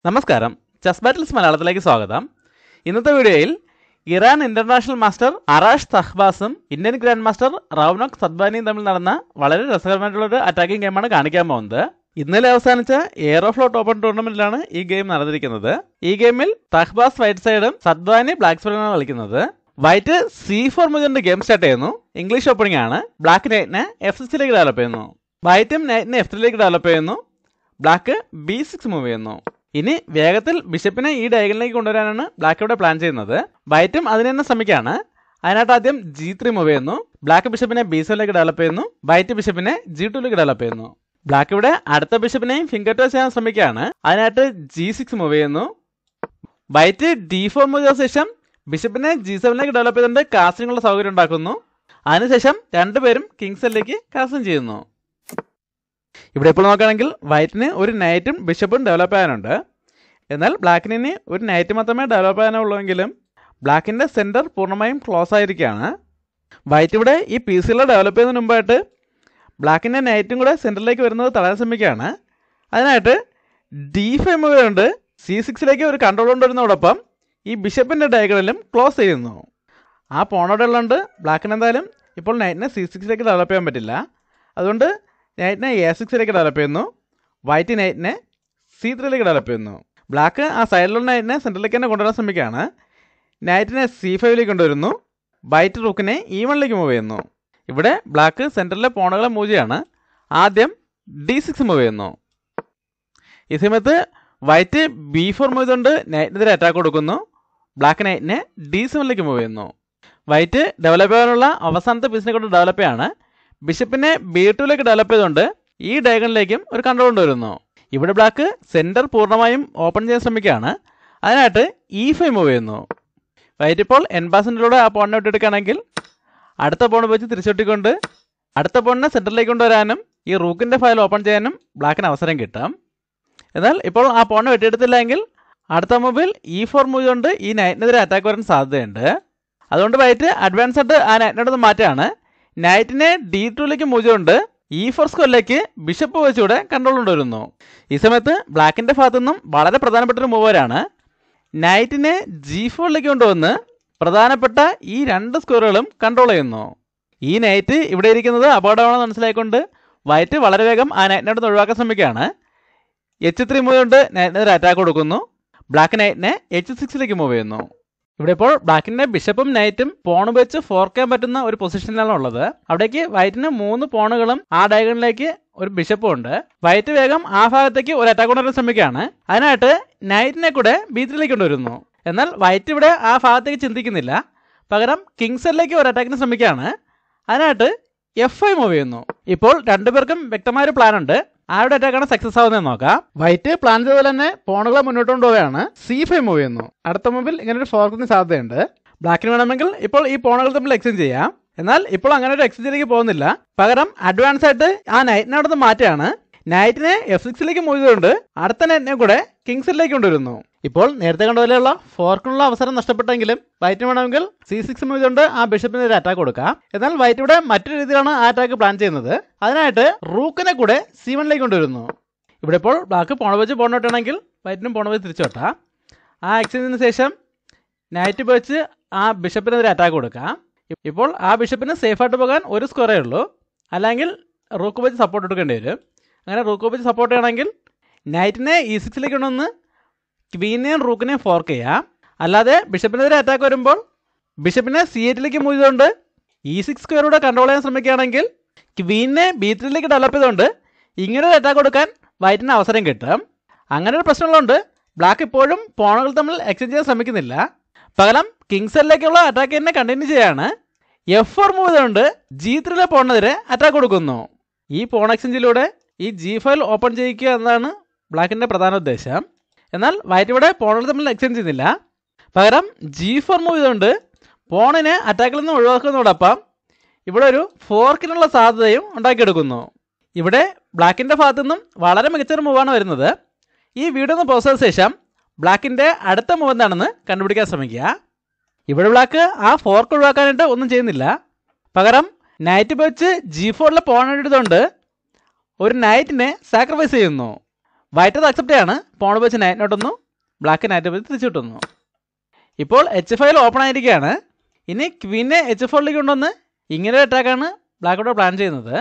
നമസ്കാരം, chess battles മലയാളത്തിലേക്ക് സ്വാഗതം. ഇന്നത്തെ വീഡിയോയിൽ ഇറാൻ ഇന്റർനാഷണൽ മാസ്റ്റർ അറാഷ് തഹ്ബാസും ഇന്ത്യൻ ഗ്രാൻഡ് മാസ്റ്റർ റൗനക് സദ്വാനിയും തമ്മിൽ നടന്ന വളരെ രസകരമായിട്ടുള്ളൊരു അറ്റാക്കിംഗ് ഗെയിമാണ് കാണിക്കാൻ പോകുന്നത്. ഇന്നലെ അവസാനിച്ച എയറോഫ്ലോട്ട് ഓപ്പൺ ടൂർണമെന്റിലാണ് ഈ ഗെയിം നടന്നിരിക്കുന്നത്. ഈ ഗെയിമിൽ തഹ്ബാസ് വൈറ്റ് സൈഡും സദ്വാനി ബ്ലാക്ക് സൈഡാണ് കളിക്കുന്നത്. വൈറ്റ് C4 മുതൽ ഗെയിം സ്റ്റാർട്ട് ചെയ്യുന്നു. ഇംഗ്ലീഷ് ഓപ്പണിംഗ് ആണ്. ബ്ലാക്ക് നൈറ്റിനെ F6ലേക്ക് ഡെവലപ്പ് ചെയ്യുന്നു. വൈറ്റും നൈറ്റിനെ F3ലേക്ക് ഡെവലപ്പ് ചെയ്യുന്നു. ബ്ലാക്ക് B6 മൂവ് ചെയ്യുന്നു. ഇനി വേഗത്തിൽ ബിഷപ്പിനെ ഈ ഡയഗണലിലേക്ക് കൊണ്ടുവരാനാണ് ബ്ലാക്ക് ഇവിടെ പ്ലാൻ ചെയ്യുന്നത്. വൈറ്റും അതിന് തന്നെ ശ്രമിക്കുകയാണ്. അതിനായിട്ട് ആദ്യം G3 മൂവ് ചെയ്യുന്നു. ബ്ലാക്ക് ബിഷപ്പിനെ B7ലേക്ക് ഡെവലപ്പ് ചെയ്യുന്നു. വൈറ്റ് ബിഷപ്പിനെ G2ലേക്ക് ഡെവലപ്പ് ചെയ്യുന്നു. ബ്ലാക്ക് ഇവിടെ അടുത്ത ബിഷപ്പിനെയും ഫിംഗർ ടച്ച് ചെയ്യാൻ ശ്രമിക്കുകയാണ്. അതിനായിട്ട് G6 മൂവ് ചെയ്യുന്നു. വൈറ്റ് D4 മൂവ് ചെയ്ത ശേഷം ബിഷപ്പിനെ G7ലേക്ക് ഡെവലപ്പ് ചെയ്തുകൊണ്ട് കാസ്റ്റിംഗുള്ള സൗകര്യം ഉണ്ടാക്കുന്നു. അതിനുശേഷം രണ്ടുപേരും കിങ്സിലേക്ക് കാസ്റ്റിംഗ് ചെയ്യുന്നു. ഇവിടെ ഇപ്പോൾ നോക്കുകയാണെങ്കിൽ വൈറ്റിന് ഒരു നൈറ്റും ബിഷപ്പും ഡെവലപ്പ് ചെയ്യാനുണ്ട്. എന്നാൽ ബ്ലാക്കിന് ഒരു നൈറ്റ് മാത്രമേ ഡെവലപ്പ് ചെയ്യാനുള്ളൂവെങ്കിലും ബ്ലാക്കിൻ്റെ സെൻറ്റർ പൂർണ്ണമായും ക്ലോസ് ആയിരിക്കുകയാണ്. വൈറ്റ് ഇവിടെ ഈ പീസുകളെ ഡെവലപ്പ് ചെയ്യുന്നതിന് മുമ്പായിട്ട് ബ്ലാക്കിൻ്റെ നൈറ്റും കൂടെ സെൻറ്ററിലേക്ക് വരുന്നത് തടയാൻ ശ്രമിക്കുകയാണ്. അതിനായിട്ട് D5 മൂവ് കൊണ്ട് C6ലേക്ക് ഒരു കൺട്രോൾ കൊണ്ടുവരുന്നതോടൊപ്പം ഈ ബിഷപ്പിൻ്റെ ഡയഗണലും ക്ലോസ് ചെയ്യുന്നു. ആ പോണോടെ ഉള്ളതുകൊണ്ട് ബ്ലാക്കിന് എന്തായാലും ഇപ്പോൾ നൈറ്റിനെ C6ലേക്ക് ഡെവലപ്പ് ചെയ്യാൻ പറ്റില്ല. അതുകൊണ്ട് നൈറ്റിനെ A6ലേക്ക് ഡെവലപ്പ് ചെയ്യുന്നു. വൈറ്റ് നൈറ്റിനെ C3ലേക്ക് ഡെവലപ്പ് ചെയ്യുന്നു. ബ്ലാക്ക് ആ സൈഡിലുള്ള നൈറ്റിനെ സെൻറ്ററിലേക്ക് തന്നെ കൊണ്ടുവരാൻ ശ്രമിക്കുകയാണ്. നൈറ്റിനെ C5ലേക്ക് കൊണ്ടുവരുന്നു. വൈറ്റ് റൂക്കിനെ E1ലേക്ക് മൂവ് ചെയ്യുന്നു. ഇവിടെ ബ്ലാക്ക് സെൻറ്ററിലെ പോണുകളെ മൂവ് ചെയ്യാണ്. ആദ്യം D6 മൂവ് ചെയ്യുന്നു. ഈ സമയത്ത് വൈറ്റ് B4 മൂവ് ചെയ്തുകൊണ്ട് നൈറ്റിനെതിരെ അറ്റാക്ക് കൊടുക്കുന്നു. ബ്ലാക്ക് നൈറ്റിനെ D7ലേക്ക് മൂവ് ചെയ്യുന്നു. വൈറ്റ് ഡെവലപ്പ് ചെയ്യാനുള്ള അവസാനത്തെ പീസിനെ കൊണ്ട് ഡെവലപ്പ് ചെയ്യാണ്. ബിഷപ്പിനെ B2ലേക്ക് ഡെവലപ്പ് ചെയ്തുകൊണ്ട് ഈ ഡയഗണിലേക്കും ഒരു കൺട്രോൾ കൊണ്ടുവരുന്നു. ഇവിടെ ബ്ലാക്ക് സെൻറ്റർ പൂർണ്ണമായും ഓപ്പൺ ചെയ്യാൻ ശ്രമിക്കുകയാണ്. അതിനായിട്ട് E5 മൂവ് ചെയ്യുന്നു. വൈറ്റ് ഇപ്പോൾ N-പാസിലൂടെ ആ പോണിനെ വിട്ടെടുക്കുകയാണെങ്കിൽ അടുത്ത പോണ് വെച്ച് തിരിച്ചൊട്ടിക്കൊണ്ട് അടുത്ത പോണിനെ സെൻറ്ററിലേക്ക് കൊണ്ടുവരാനും ഈ റൂക്കിൻ്റെ ഫയൽ ഓപ്പൺ ചെയ്യാനും ബ്ലാക്കിന് അവസരം കിട്ടും. എന്നാൽ ഇപ്പോൾ ആ പോണിനെ വെട്ടിയെടുത്തില്ലെങ്കിൽ അടുത്ത മൂവിൽ E4 മൂവ് കൊണ്ട് ഈ നൈറ്റിനെതിരെ അറ്റാക്ക് വരാൻ സാധ്യതയുണ്ട്. അതുകൊണ്ട് വൈറ്റ് അഡ്വാൻസ് ആയിട്ട് ആ നൈറ്റിനോട് മാറ്റാണ്. നൈറ്റിനെ D2ലേക്ക് മൂവ് കൊണ്ട് E4 സ്ക്വയറിലേക്ക് ബിഷപ്പ് വെച്ചുകൂടെ കൺട്രോൾ കൊണ്ടുവരുന്നു. ഈ സമയത്ത് ബ്ലാക്കിൻ്റെ ഭാഗത്തു നിന്നും വളരെ പ്രധാനപ്പെട്ടൊരു മൂവറാണ്. നൈറ്റിനെ G4ലേക്ക് കൊണ്ടുവന്ന് പ്രധാനപ്പെട്ട ഈ രണ്ട് സ്ക്വയറുകളും കൺട്രോൾ ചെയ്യുന്നു. ഈ നൈറ്റ് ഇവിടെ ഇരിക്കുന്നത് അപകടമാണെന്ന് മനസ്സിലായിക്കൊണ്ട് വൈറ്റ് വളരെ വേഗം ആ നൈറ്റിനോട് ഒഴിവാക്കാൻ ശ്രമിക്കുകയാണ്. H3 മൂവ് കൊണ്ട് നൈറ്റിനെതിരെ അറ്റാക്ക് കൊടുക്കുന്നു. ബ്ലാക്ക് നൈറ്റിനെ H6ലേക്ക് മൂവ് ചെയ്യുന്നു. ഇവിടെ ഇപ്പോൾ ബ്ലാക്കിൻ്റെ ബിഷപ്പും നൈറ്റും പോൺ വെച്ച് ഫോർക്കാൻ പറ്റുന്ന ഒരു പൊസിഷനിലാണ് ഉള്ളത്. അവിടേക്ക് വൈറ്റിന് 3 പോണുകളും ആ ഡയഗണിലേക്ക് ഒരു ബിഷപ്പും ഉണ്ട്. വൈറ്റ് വേഗം ആ ഭാഗത്തേക്ക് ഒരു അറ്റാക്ക് കൊണ്ടുവരാൻ ശ്രമിക്കുകയാണ്. അതിനായിട്ട് നൈറ്റിനെ കൂടെ B3ലേക്ക് കൊണ്ടുവരുന്നു. എന്നാൽ വൈറ്റ് ഇവിടെ ആ ഭാഗത്തേക്ക് ചിന്തിക്കുന്നില്ല. പകരം കിങ്സിലേക്ക് ഒരു അറ്റാക്കിന് ശ്രമിക്കുകയാണ്. അതിനായിട്ട് F5 മൂവ് ചെയ്യുന്നു. ഇപ്പോൾ രണ്ടുപേർക്കും വ്യക്തമായൊരു പ്ലാൻ ഉണ്ട്. ആരുടെ അറ്റാക്കാണ് സക്സസ് ആവുന്നതെന്ന് നോക്കാം. വൈറ്റ് പ്ലാൻ ചെയ്ത പോലെ തന്നെ പോണുകളെ മുന്നോട്ട് കൊണ്ടുപോവുകയാണ്. C5 മൂവ് ചെയ്യുന്നു. അടുത്ത മൂവിൽ ഇങ്ങനെ ഒരു ഫോർക്കിന് സാധ്യതയുണ്ട്. ബ്ലാക്കിന് വേണമെങ്കിൽ ഇപ്പോൾ ഈ പോണുകൾ തമ്മിൽ എക്സ്ചേഞ്ച് ചെയ്യാം. എന്നാൽ ഇപ്പോൾ അങ്ങനെ ഒരു എക്സ്ചേഞ്ചിലേക്ക് പോകുന്നില്ല. പകരം അഡ്വാൻസ് ആയിട്ട് ആ നൈറ്റിനെ അവിടെ നിന്ന് മാറ്റുകയാണ്. നൈറ്റിനെ F6ലേക്ക് മൂവ് ചെയ്തുകൊണ്ട് അടുത്ത നൈറ്റിനെ കൂടെ കിങ്സിലേക്ക് കൊണ്ടുവരുന്നു. ഇപ്പോൾ നേരത്തെ കണ്ട പോലെയുള്ള ഫോർക്കിനുള്ള അവസരം നഷ്ടപ്പെട്ടെങ്കിലും വൈറ്റിന് വേണമെങ്കിൽ C6 മൂവ് ചെയ്തുകൊണ്ട് ആ ബിഷപ്പിന് ഒരു അറ്റാക്ക് കൊടുക്കാം. എന്നാൽ വൈറ്റ് ഇവിടെ മറ്റൊരു രീതിയിലാണ് ആ അറ്റാക്ക് പ്ലാൻ ചെയ്യുന്നത്. അതിനായിട്ട് റൂക്കിനെ കൂടെ C1ലേക്ക് കൊണ്ടുവരുന്നു. ഇവിടെ ഇപ്പോൾ ബ്ലാക്ക് പോണ വെച്ച് പോണോട്ടാണെങ്കിൽ വൈറ്റിനും പോണ വെച്ച് തിരിച്ചു വെട്ടാം. ആ എക്സ്ചേഞ്ചിന് ശേഷം നൈറ്റ് വെച്ച് ആ ബിഷപ്പിനെതിരെ അറ്റാക്ക് കൊടുക്കാം. ഇപ്പോൾ ആ ബിഷപ്പിന് സേഫായിട്ട് പോകാൻ ഒരു സ്ക്വയറേ ഉള്ളൂ. അല്ലെങ്കിൽ റൂക്ക് വെച്ച് സപ്പോർട്ട് എടുക്കേണ്ടി വരും. അങ്ങനെ റൂക്ക് വെച്ച് സപ്പോർട്ട് ചെയ്യണമെങ്കിൽ നൈറ്റിനെ E6ലേക്ക് കൊണ്ടുവന്ന് ക്വീനെയും റൂക്കിനെയും ഫോർക്ക് ചെയ്യാം. അല്ലാതെ ബിഷപ്പിനെതിരെ അറ്റാക്ക് വരുമ്പോൾ ബിഷപ്പിനെ C8ലേക്ക് മൂവ് ചെയ്തുകൊണ്ട് E6 സ്ക്വയറൂടെ കൺട്രോൾ ചെയ്യാൻ ശ്രമിക്കുകയാണെങ്കിൽ ക്വീനെ B3ലേക്ക് ഡെവലപ്പ് ചെയ്തുകൊണ്ട് ഇങ്ങനെ ഒരു അറ്റാക്ക് കൊടുക്കാൻ വൈറ്റിന് അവസരം കിട്ടും. അങ്ങനെ ഒരു പ്രശ്നമുള്ളതുകൊണ്ട് ബ്ലാക്ക് ഇപ്പോഴും പോണുകൾ തമ്മിൽ എക്സ്ചേഞ്ച് ചെയ്യാൻ ശ്രമിക്കുന്നില്ല. പകരം കിങ്സിലേക്കുള്ള അറ്റാക്ക് തന്നെ കണ്ടിന്യൂ ചെയ്യാണ്. F4 മൂവ് ചെയ്തുകൊണ്ട് G3യിലെ പോണിനെതിരെ അറ്റാക്ക് കൊടുക്കുന്നു. ഈ പോൺ എക്സ്ചേഞ്ചിലൂടെ ഈ G5 ഓപ്പൺ ചെയ്യിക്കുക എന്നതാണ് ബ്ലാക്കിൻ്റെ പ്രധാന ഉദ്ദേശം. എന്നാൽ വൈറ്റ് ഇവിടെ പോണുകൾ തമ്മിൽ എക്സ്ചേഞ്ച് ചെയ്യുന്നില്ല. പകരം G4 മൂവ് ചെയ്തുകൊണ്ട് പോണിനെ അറ്റാക്കിൽ നിന്ന് ഒഴിവാക്കുന്നതോടൊപ്പം ഇവിടെ ഒരു ഫോർക്കിനുള്ള സാധ്യതയും ഉണ്ടാക്കിയെടുക്കുന്നു. ഇവിടെ ബ്ലാക്കിൻ്റെ ഭാഗത്തു നിന്നും വളരെ മികച്ചൊരു മൂവാണ് വരുന്നത്. ഈ വീഡിയോ ഒന്ന് പോസ്റ്റ് ചെയ്ത ശേഷം ബ്ലാക്കിൻ്റെ അടുത്ത മൂവ് എന്താണെന്ന് കണ്ടുപിടിക്കാൻ ശ്രമിക്കുക. ഇവിടെ ബ്ലാക്ക് ആ ഫോർക്ക് ഒഴിവാക്കാനായിട്ട് ഒന്നും ചെയ്യുന്നില്ല. പകരം നൈറ്റ് വെച്ച് G4ലെ പോൺ എടുത്തുകൊണ്ട് ഒരു നൈറ്റിനെ സാക്രിഫൈസ് ചെയ്യുന്നു. വൈറ്റ് അത് അക്സെപ്റ്റ് ചെയ്യാണ്. പോൺ വെച്ച് നൈറ്റ് നോട്ടുന്നു, ബ്ലാക്ക് നൈറ്റ് വെച്ച് തിരിച്ചു കിട്ടുന്നു. ഇപ്പോൾ H5 ഓപ്പൺ ആയിരിക്കുകയാണ്. ഇനി ക്വീനെ H4ലേക്ക് കൊണ്ടുവന്ന് ഇങ്ങനെ അറ്റാക്കാണ് ബ്ലാക്ക് ഇവിടെ പ്ലാൻ ചെയ്യുന്നത്.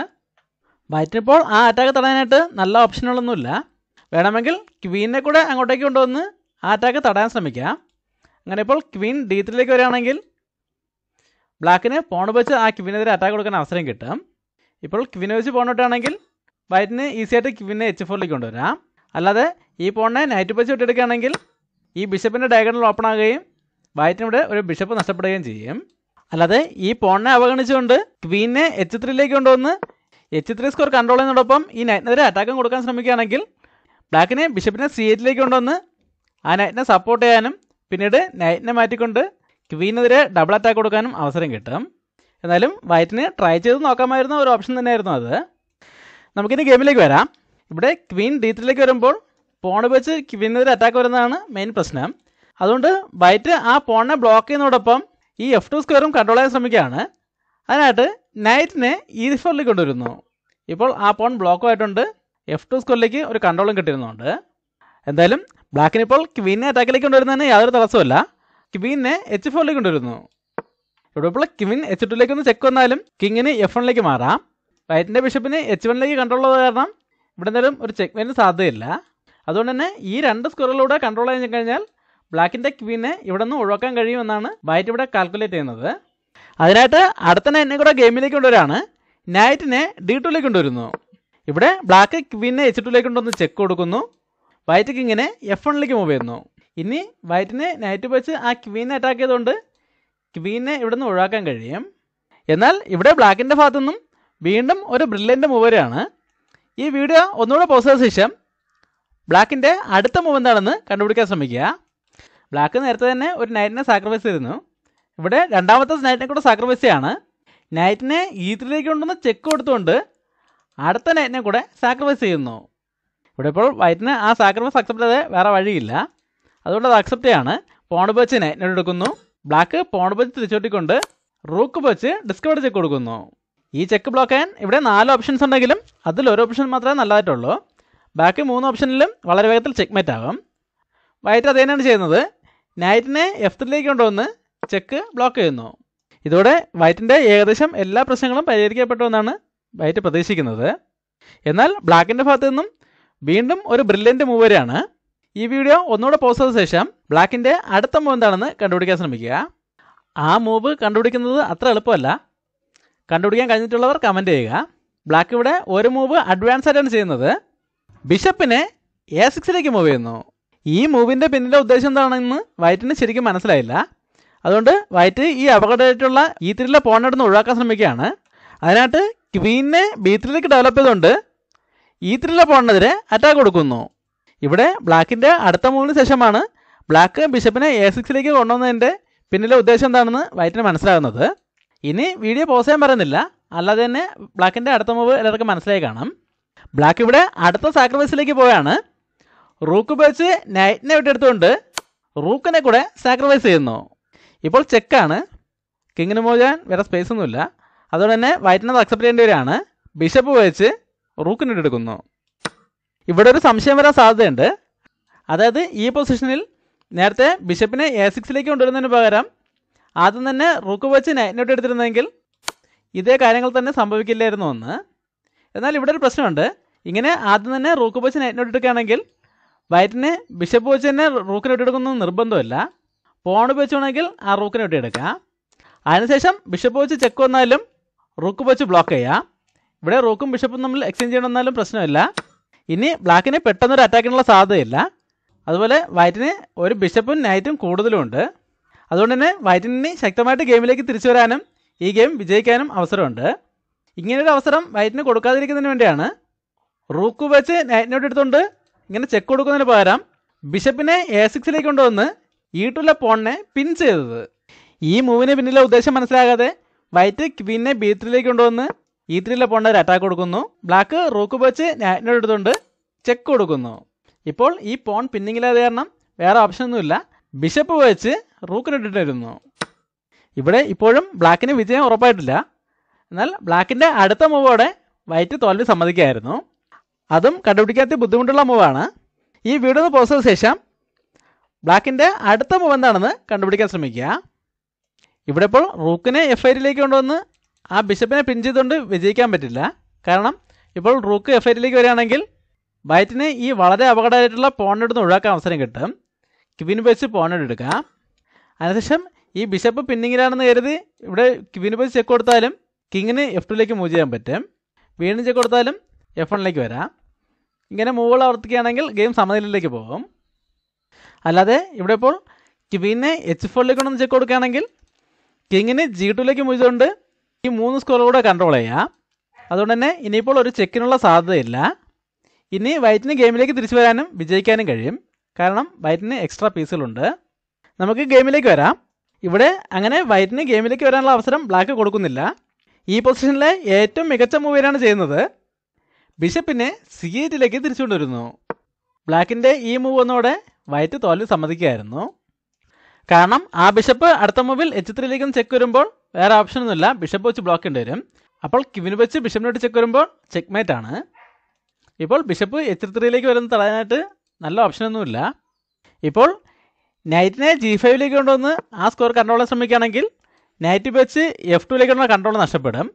വൈറ്റിനിപ്പോൾ ആ അറ്റാക്ക് തടയാനായിട്ട് നല്ല ഓപ്ഷനുകളൊന്നുമില്ല. വേണമെങ്കിൽ ക്വീനെ കൂടെ അങ്ങോട്ടേക്ക് കൊണ്ടുവന്ന് ആ അറ്റാക്ക് തടയാൻ ശ്രമിക്കാം. അങ്ങനെ ഇപ്പോൾ ക്വീൻ D3ലേക്ക് വരികയാണെങ്കിൽ ബ്ലാക്കിന് പോൺ വെച്ച് ആ ക്വീനെതിരെ അറ്റാക്ക് കൊടുക്കാൻ അവസരം കിട്ടും. ഇപ്പോൾ ക്വീനെ വെച്ച് പോൺ വിട്ടാണെങ്കിൽ വൈറ്റിന് ഈസി ആയിട്ട് ക്വീനെ H4ലേക്ക് കൊണ്ടുവരാം. അല്ലാതെ ഈ പോണിനെ നൈറ്റ് വെച്ച് വിട്ടെടുക്കുകയാണെങ്കിൽ ഈ ബിഷപ്പിൻ്റെ ഡയഗണൽ ഓപ്പൺ ആകുകയും വൈറ്റിനിവിടെ ഒരു ബിഷപ്പ് നഷ്ടപ്പെടുകയും ചെയ്യും. അല്ലാതെ ഈ പോണിനെ അവഗണിച്ചുകൊണ്ട് ക്വീനെ H3ലേക്ക് കൊണ്ടുവന്ന് H3 സ്കോർ കൺട്രോൾ ചെയ്യുന്നതോടൊപ്പം ഈ നൈറ്റിനെതിരെ അറ്റാക്കും കൊടുക്കാൻ ശ്രമിക്കുകയാണെങ്കിൽ ബ്ലാക്കിനെ ബിഷപ്പിനെ C8ലേക്ക് കൊണ്ടുവന്ന് ആ നൈറ്റിനെ സപ്പോർട്ട് ചെയ്യാനും പിന്നീട് നൈറ്റിനെ മാറ്റിക്കൊണ്ട് ക്വീനെതിരെ ഡബിൾ അറ്റാക്ക് കൊടുക്കാനും അവസരം കിട്ടും. എന്നാലും വൈറ്റിന് ട്രൈ ചെയ്ത് നോക്കാമായിരുന്ന ഒരു ഓപ്ഷൻ തന്നെയായിരുന്നു അത്. നമുക്കിനി ഗെയിമിലേക്ക് വരാം. ഇവിടെ ക്വീൻ D3ലേക്ക് വരുമ്പോൾ പോൺ വെച്ച് ക്വീനെതിരെ അറ്റാക്ക് വരുന്നതാണ് മെയിൻ പ്രശ്നം. അതുകൊണ്ട് വൈറ്റ് ആ പോണിനെ ബ്ലോക്ക് ചെയ്യുന്നതോടൊപ്പം ഈ F2 സ്ക്വയറും കൺട്രോൾ ചെയ്യാൻ ശ്രമിക്കുകയാണ്. അതിനായിട്ട് നൈറ്റിനെ E4ലേക്ക് കൊണ്ടുവരുന്നു. ഇപ്പോൾ ആ പോൺ ബ്ലോക്കുമായിട്ടുണ്ട്. F2 സ്ക്വയറിലേക്ക് ഒരു കൺട്രോളും കിട്ടിയിരുന്നുണ്ട്. എന്തായാലും ബ്ലാക്കിനിപ്പോൾ ക്വീനെ അറ്റാക്കിലേക്ക് കൊണ്ടുവരുന്നതിന് യാതൊരു തടസ്സമില്ല. ക്വീനെ H4ലേക്ക് കൊണ്ടുവരുന്നു. ഇവിടെ ഇപ്പോൾ ക്വീൻ H2ലേക്ക് ഒന്ന് ചെക്ക് വന്നാലും കിങ്ങിന് F1ലേക്ക് മാറാം. വൈറ്റിൻ്റെ ബിഷപ്പിന് H1ലേക്ക് കൺട്രോൾ ഉള്ളത് കാരണം ഇവിടെ എന്തായാലും ഒരു ചെക്ക്മേറ്റിന് സാധ്യതയില്ല. അതുകൊണ്ട് തന്നെ ഈ രണ്ട് സ്ക്വയറുകളിലൂടെ കൺട്രോൾ ചെയ്ത് കഴിഞ്ഞാൽ ബ്ലാക്കിൻ്റെ ക്വീനെ ഇവിടെ നിന്ന് ഒഴിവാക്കാൻ കഴിയുമെന്നാണ് വൈറ്റ് ഇവിടെ കാൽക്കുലേറ്റ് ചെയ്യുന്നത്. അതിനായിട്ട് അടുത്ത നൈറ്റിനെ കൂടെ ഗെയിമിലേക്ക് കൊണ്ടുവരാണ്. നൈറ്റിനെ D2ലേക്ക് കൊണ്ടുവരുന്നു. ഇവിടെ ബ്ലാക്ക് ക്വീനെ H2ലേക്ക് കൊണ്ടുവന്ന് ചെക്ക് കൊടുക്കുന്നു. വൈറ്റ് കിങ്ങിനെ F1ലേക്ക് മൂവ് ചെയ്യുന്നു. ഇനി വൈറ്റിനെ നൈറ്റ് വെച്ച് ആ ക്വീനെ അറ്റാക്ക് ചെയ്തുകൊണ്ട് ക്വീനെ ഇവിടെ നിന്ന് ഒഴിവാക്കാൻ കഴിയും. എന്നാൽ ഇവിടെ ബ്ലാക്കിൻ്റെ ഭാഗത്തു നിന്നും വീണ്ടും ഒരു ബ്രില്യൻ്റ് മൂവ് വരെയാണ്. ഈ വീഡിയോ ഒന്നുകൂടെ പോസ്റ്റ് ചെയ്ത ശേഷം ബ്ലാക്കിൻ്റെ അടുത്ത മൂവ് എന്താണെന്ന് കണ്ടുപിടിക്കാൻ ശ്രമിക്കുക. ബ്ലാക്ക് നേരത്തെ തന്നെ ഒരു നൈറ്റിനെ സാക്രിഫൈസ് ചെയ്തിരുന്നു. ഇവിടെ രണ്ടാമത്തെ നൈറ്റിനെ കൂടെ സാക്രിഫൈസ് ചെയ്യാണ്. നൈറ്റിനെ E3ലേക്ക് കൊണ്ടുവന്ന് ചെക്ക് കൊടുത്തുകൊണ്ട് അടുത്ത നൈറ്റിനെ കൂടെ സാക്രിഫൈസ് ചെയ്യുന്നു. ഇവിടെ ഇപ്പോൾ വൈറ്റിന് ആ സാക്രിഫൈസ് അക്സെപ്റ്റ് ചെയ്ത് വേറെ വഴിയില്ല. അതുകൊണ്ട് അത് അക്സെപ്റ്റ് ചെയ്യാണ്. പോൺ വെച്ച് നൈറ്റിനോട് എടുക്കുന്നു. ബ്ലാക്ക് പോൺ വെച്ച് തിരിച്ചോട്ടിക്കൊണ്ട് റൂക്ക് വെച്ച് ഡിസ്കവർ ചെക്ക് കൊടുക്കുന്നു. ഈ ചെക്ക് ബ്ലോക്ക് ചെയ്യാൻ ഇവിടെ 4 ഓപ്ഷൻസ് ഉണ്ടെങ്കിലും അതിൽ ഒരു ഓപ്ഷൻ മാത്രമേ നല്ലതായിട്ടുള്ളൂ. ബാക്കി 3 ഓപ്ഷനിലും വളരെ വേഗത്തിൽ ചെക്ക്മേറ്റ് ആകും. വൈറ്റ് അത് തന്നെയാണ് ചെയ്യുന്നത്. നൈറ്റിനെ F3ലേക്ക് കൊണ്ടുവന്ന് ചെക്ക് ബ്ലോക്ക് ചെയ്യുന്നു. ഇതോടെ വൈറ്റിൻ്റെ ഏകദേശം എല്ലാ പ്രശ്നങ്ങളും പരിഹരിക്കപ്പെട്ടുവെന്നാണ് വൈറ്റ് പ്രതീക്ഷിക്കുന്നത്. എന്നാൽ ബ്ലാക്കിൻ്റെ ഭാഗത്തു നിന്നും വീണ്ടും ഒരു ബ്രില്യൻ്റ് മൂവ് വരെയാണ്. ഈ വീഡിയോ ഒന്നുകൂടെ പോസ്റ്റ് ചെയ്ത ശേഷം ബ്ലാക്കിൻ്റെ അടുത്ത മൂവ് എന്താണെന്ന് കണ്ടുപിടിക്കാൻ ശ്രമിക്കുക. ആ മൂവ് കണ്ടുപിടിക്കുന്നത് അത്ര എളുപ്പമല്ല. കണ്ടുപിടിക്കാൻ കഴിഞ്ഞിട്ടുള്ളവർ കമൻറ്റ് ചെയ്യുക. ബ്ലാക്ക് ഇവിടെ ഒരു മൂവ് അഡ്വാൻസ് ആയിട്ടാണ് ചെയ്യുന്നത്. ബിഷപ്പിനെ A6ലേക്ക് മൂവ് ചെയ്യുന്നു. ഈ മൂവിൻ്റെ പിന്നിലെ ഉദ്ദേശം എന്താണെന്ന് വൈറ്റിന് ശരിക്കും മനസ്സിലായില്ല. അതുകൊണ്ട് വൈറ്റ് ഈ അപകടമായിട്ടുള്ള E3യിലെ പോണിനെ ഒഴിവാക്കാൻ ശ്രമിക്കുകയാണ്. അതിനായിട്ട് ക്വീനെ B3യിലേക്ക് ഡെവലപ്പ് ചെയ്തുകൊണ്ട് E3യിലെ പോണിനെതിരെ അറ്റാക്ക് കൊടുക്കുന്നു. ഇവിടെ ബ്ലാക്കിൻ്റെ അടുത്ത മൂവിന് ശേഷമാണ് ബ്ലാക്ക് ബിഷപ്പിനെ A6ലേക്ക് കൊണ്ടുവന്നതിൻ്റെ പിന്നിലെ ഉദ്ദേശം എന്താണെന്ന് വൈറ്റിന് മനസ്സിലാകുന്നത്. ഇനി വീഡിയോ പോസ് ചെയ്യാൻ പറയുന്നില്ല. അല്ലാതെ തന്നെ ബ്ലാക്കിൻ്റെ അടുത്ത മൂവ് എല്ലാവർക്കും മനസ്സിലായി കാണാം. ബ്ലാക്ക് ഇവിടെ അടുത്ത സാക്രിഫൈസിലേക്ക് പോയാണ്. റൂക്ക് ഉപയോഗിച്ച് നൈറ്റിനെ വിട്ടെടുത്തുകൊണ്ട് റൂക്കിനെ കൂടെ സാക്രിഫൈസ് ചെയ്യുന്നു. ഇപ്പോൾ ചെക്കാണ്. കിങ്ങിന് മൂവ് ചെയ്യാൻ വേറെ സ്പേസ് ഒന്നുമില്ല. അതുകൊണ്ട് തന്നെ വൈറ്റിനെ അത് അക്സെപ്റ്റ് ചെയ്യേണ്ടി വരികയാണ്. ബിഷപ്പ് ഉപയോഗിച്ച് റൂക്കിനെ ഇട്ടെടുക്കുന്നു. ഇവിടെ ഒരു സംശയം വരാൻ സാധ്യതയുണ്ട്. അതായത് ഈ പൊസിഷനിൽ നേരത്തെ ബിഷപ്പിനെ A6ലേക്ക് കൊണ്ടുവരുന്നതിന് പകരം ആദ്യം തന്നെ റൂക്ക് വെച്ച് നൈറ്റിനോട്ട് എടുത്തിരുന്നെങ്കിൽ ഇതേ കാര്യങ്ങൾ തന്നെ സംഭവിക്കില്ലായിരുന്നു എന്ന്. എന്നാൽ ഇവിടെ ഒരു പ്രശ്നമുണ്ട്. ഇങ്ങനെ ആദ്യം തന്നെ റൂക്ക് വെച്ച് നൈറ്റിനോട്ട് എടുക്കുകയാണെങ്കിൽ വൈറ്റിന് ബിഷപ്പ് വെച്ച് തന്നെ റൂക്കിനെ ഇട്ടെടുക്കുന്നത് നിർബന്ധമില്ല. പോൺ വെച്ച് വേണമെങ്കിൽ ആ റൂക്കിനെ ഇട്ടെടുക്കാം. അതിനുശേഷം ബിഷപ്പ് വെച്ച് ചെക്ക് വന്നാലും റൂക്ക് വെച്ച് ബ്ലോക്ക് ചെയ്യാം. ഇവിടെ റൂക്കും ബിഷപ്പും തമ്മിൽ എക്സ്ചേഞ്ച് ചെയ്യണമെന്നാലും പ്രശ്നമില്ല. ഇനി ബ്ലാക്കിന് പെട്ടെന്നൊരു അറ്റാക്കിനുള്ള സാധ്യതയില്ല. അതുപോലെ വൈറ്റിന് ഒരു ബിഷപ്പും നൈറ്റും കൂടുതലുമുണ്ട്. അതുകൊണ്ട് തന്നെ വൈറ്റിന് ശക്തമായിട്ട് ഗെയിമിലേക്ക് തിരിച്ചു വരാനും ഈ ഗെയിം വിജയിക്കാനും അവസരമുണ്ട്. ഇങ്ങനൊരു അവസരം വൈറ്റിന് കൊടുക്കാതിരിക്കുന്നതിന് വേണ്ടിയാണ് റൂക്ക് വെച്ച് നൈറ്റിനോട്ട് എടുത്തുകൊണ്ട് ഇങ്ങനെ ചെക്ക് കൊടുക്കുന്നതിന് പകരം ബിഷപ്പിനെ A6ലേക്ക് കൊണ്ടുവന്ന് E2ലെ പോണിനെ പിൻ ചെയ്തത്. ഈ മൂവിന് പിന്നിലെ ഉദ്ദേശം മനസ്സിലാകാതെ വൈറ്റ് ക്വീനെ B3ലേക്ക് കൊണ്ടുവന്ന് E3ലെ പോണിന് ഒരു അറ്റാക്ക് കൊടുക്കുന്നു. ബ്ലാക്ക് റൂക്ക് വെച്ച് നൈറ്റിനോട്ട് എടുത്തുകൊണ്ട് ചെക്ക് കൊടുക്കുന്നു. ഇപ്പോൾ ഈ പോൺ പിന്നിങ്ങില്ലാതെ കാരണം വേറെ ഓപ്ഷനൊന്നുമില്ല. ബിഷപ്പ് വെച്ച് റൂക്കിനിട്ടിട്ട് വരുന്നു. ഇവിടെ ഇപ്പോഴും ബ്ലാക്കിന് വിജയം ഉറപ്പായിട്ടില്ല. എന്നാൽ ബ്ലാക്കിൻ്റെ അടുത്ത മൂവോടെ വൈറ്റ് തോൽവി സമ്മതിക്കുകയായിരുന്നു. അതും കണ്ടുപിടിക്കാത്ത ബുദ്ധിമുട്ടുള്ള മൂവാണ്. ഈ വീഡിയോ ഒന്ന് പോസ്റ്റ് ചെയ്ത ശേഷം ബ്ലാക്കിൻ്റെ അടുത്ത മൂവ് എന്താണെന്ന് കണ്ടുപിടിക്കാൻ ശ്രമിക്കുക. ഇവിടെ ഇപ്പോൾ റൂക്കിനെ F8ലേക്ക് കൊണ്ടുവന്ന് ആ ബിഷപ്പിനെ പിൻ ചെയ്തുകൊണ്ട് വിജയിക്കാൻ പറ്റില്ല. കാരണം ഇപ്പോൾ റൂക്ക് F8ലേക്ക് വരികയാണെങ്കിൽ വൈറ്റിന് ഈ വളരെ അപകടമായിട്ടുള്ള പോണെടുത്ത് ഒഴിവാക്കാൻ അവസരം കിട്ടും. ക്വീൻ വെച്ച് പോണെടുക്കാം. അതിനുശേഷം ഈ ബിഷപ്പ് പിന്നിങ്ങിലാണെന്ന് കരുതി ഇവിടെ ക്വീൻ വെച്ച് ചെക്ക് കൊടുത്താലും കിങ്ങിന് F2ലേക്ക് മൂവ് ചെയ്യാൻ പറ്റും. വീണ്ടും ചെക്ക് കൊടുത്താലും F1ലേക്ക് വരാം. ഇങ്ങനെ മൂവുകൾ ആവർത്തിക്കുകയാണെങ്കിൽ ഗെയിം സമനിലയിലേക്ക് പോകും. അല്ലാതെ ഇവിടെ ഇപ്പോൾ ക്വീനെ H4ലേക്ക് കൊണ്ടൊന്ന് ചെക്ക് കൊടുക്കുകയാണെങ്കിൽ കിങ്ങിന് G2ലേക്ക് മൂവ് ചെയ്തുകൊണ്ട് ഈ 3 സ്കോർ കൂടെ കൺട്രോൾ ചെയ്യാം. അതുകൊണ്ട് തന്നെ ഇനിയിപ്പോൾ ഒരു ചെക്കിനുള്ള സാധ്യതയില്ല. ഇനി വൈറ്റിന് ഗെയിമിലേക്ക് തിരിച്ചു വരാനും വിജയിക്കാനും കഴിയും. കാരണം വൈറ്റിന് എക്സ്ട്രാ പീസുകളുണ്ട്. നമുക്ക് ഗെയിമിലേക്ക് വരാം. ഇവിടെ അങ്ങനെ വൈറ്റിന് ഗെയിമിലേക്ക് വരാനുള്ള അവസരം ബ്ലാക്ക് കൊടുക്കുന്നില്ല. ഈ പൊസിഷനിലെ ഏറ്റവും മികച്ച മൂവിലാണ് ചെയ്യുന്നത്. ബിഷപ്പിനെ C8ലേക്ക് തിരിച്ചു കൊണ്ടുവരുന്നു. ബ്ലാക്കിൻ്റെ ഈ മൂവ് വന്നതോടെ വൈറ്റ് തോൽവി സമ്മതിക്കുകയായിരുന്നു. കാരണം ആ ബിഷപ്പ് അടുത്ത മൂവിൽ H3ലേക്കും ചെക്ക് വരുമ്പോൾ വേറെ ഓപ്ഷനൊന്നുമില്ല, ബിഷപ്പ് വെച്ച് ബ്ലോക്ക് ചെയ്യേണ്ടി വരും. അപ്പോൾ ക്വീൻ വെച്ച് ബിഷപ്പിനോട്ട് ചെക്ക് വരുമ്പോൾ ചെക്ക്മേറ്റ് ആണ്. ഇപ്പോൾ ബിഷപ്പ് H3ലേക്ക് വരുന്ന തടയാനായിട്ട് നല്ല ഓപ്ഷനൊന്നുമില്ല. ഇപ്പോൾ നൈറ്റിനെ G5ലേക്ക് കൊണ്ടുവന്ന് ആ സ്കോർ കൺട്രോൾ ചെയ്യാൻ ശ്രമിക്കുകയാണെങ്കിൽ നൈറ്റ് വെച്ച് F2ലേക്കുള്ള കൺട്രോൾ നഷ്ടപ്പെടും.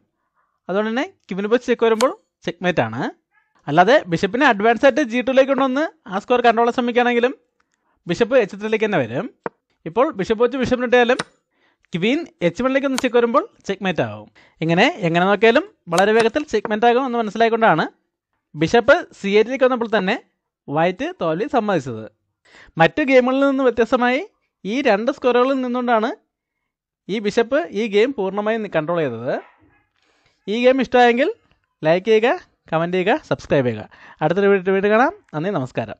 അതുകൊണ്ട് തന്നെ ക്വീൻ വെച്ച് ചെക്ക് വരുമ്പോൾ ചെക്ക്മേറ്റ് ആണ്. അല്ലാതെ ബിഷപ്പിനെ അഡ്വാൻസ് ആയിട്ട് G2ലേക്ക് കൊണ്ടുവന്ന് ആ സ്കോർ കൺട്രോൾ ചെയ്യാൻ ശ്രമിക്കുകയാണെങ്കിലും ബിഷപ്പ് H3ലേക്ക് തന്നെ വരും. ഇപ്പോൾ ബിഷപ്പ് വെച്ച് ബിഷപ്പിനിട്ടാലും ക്വീൻ H1ലേക്ക് ഒന്ന് ചെക്ക് വരുമ്പോൾ ചെക്ക്മേറ്റ് ആകും. എങ്ങനെ നോക്കിയാലും വളരെ വേഗത്തിൽ ചെക്ക്മേറ്റ് ആകും എന്ന് മനസ്സിലായിക്കൊണ്ടാണ് ബിഷപ്പ് C8ലേക്ക് വന്നപ്പോൾ തന്നെ വൈറ്റ് തോൽവി സമ്മതിച്ചത്. മറ്റു ഗെയിമുകളിൽ നിന്ന് വ്യത്യസ്തമായി ഈ 2 സ്കോറുകളിൽ നിന്നുകൊണ്ടാണ് ഈ ബിഷപ്പ് ഈ ഗെയിം പൂർണ്ണമായും കൺട്രോൾ ചെയ്തത്. ഈ ഗെയിം ഇഷ്ടമായെങ്കിൽ ലൈക്ക് ചെയ്യുക, കമൻറ്റ് ചെയ്യുക, സബ്സ്ക്രൈബ് ചെയ്യുക. അടുത്തൊരു വീഡിയോ കാണാം. നന്ദി, നമസ്കാരം.